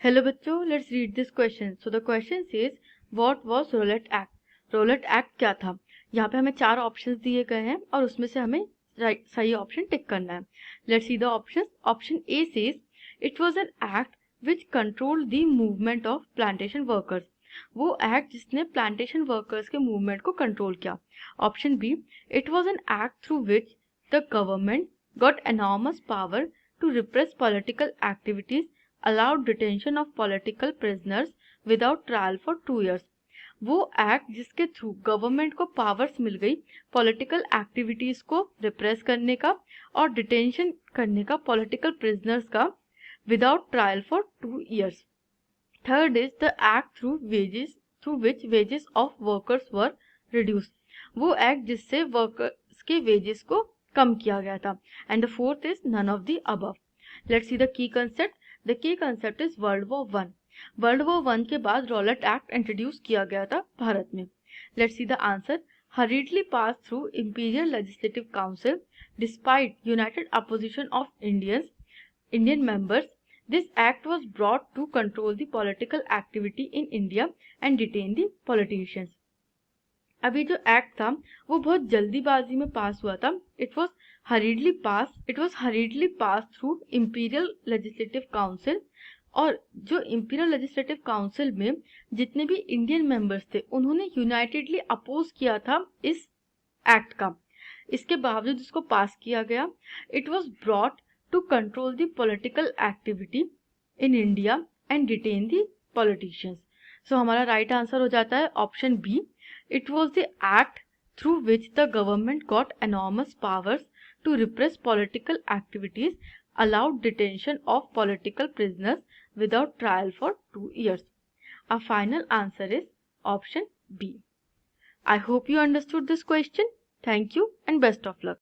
Hello बच्चों, let's read this question. So the question says, what was Rowlatt Act? Rowlatt Act क्या था? यहाँ पे हमें 4 ऑप्शंस दिए गए हैं और उसमें से हमें सही ऑप्शन टिक करना है. Let's see the options. Option A says, it was an act which controlled the movement of plantation workers. वो एक्ट जिसने प्लांटेशन वर्कर्स के मूवमेंट को कंट्रोल किया. Option B, it was an act through which the government got enormous power to repress political activities, allowed detention of political prisoners without trial for 2 years. वो act जिसके through government को powers मिल गई political activities को repress करने का और detention करने का पॉलिटिकल प्रिजनर्स का without trial for 2 years. Third is the act through which wages of workers were reduce. वो एक्ट जिससे वर्कर्स के वेजेस को कम किया गया था. And the fourth is none of the above. Let's see the key concept. The key concept is world war 1. World war 1 के बाद रॉलेट एक्ट इंट्रोड्यूस किया गया था भारत में. Let's see the answer. Hurriedly pass through imperial legislative council despite united opposition of Indian members. This act was brought to control the political activity in India and detain the politicians. अभी जो act था वो बहुत जल्दीबाजी में पास हुआ था. It was हरीडली pass through imperial legislative council. और जो इंपीरियल लेजिस्लेटिव काउंसिल में जितने भी इंडियन मेंबर्स थे उन्होंने यूनाइटेडली अपोज किया था इस एक्ट का. इसके बावजूद इसको पास किया गया. It was brought to control the political activity in India and detain the politicians. So हमारा राइट आंसर हो जाता है option B. It was the act through which the government got enormous powers to repress political activities, allowed detention of political prisoners without trial for 2 years. Our final answer is option B. I hope you understood this question. Thank you and best of luck.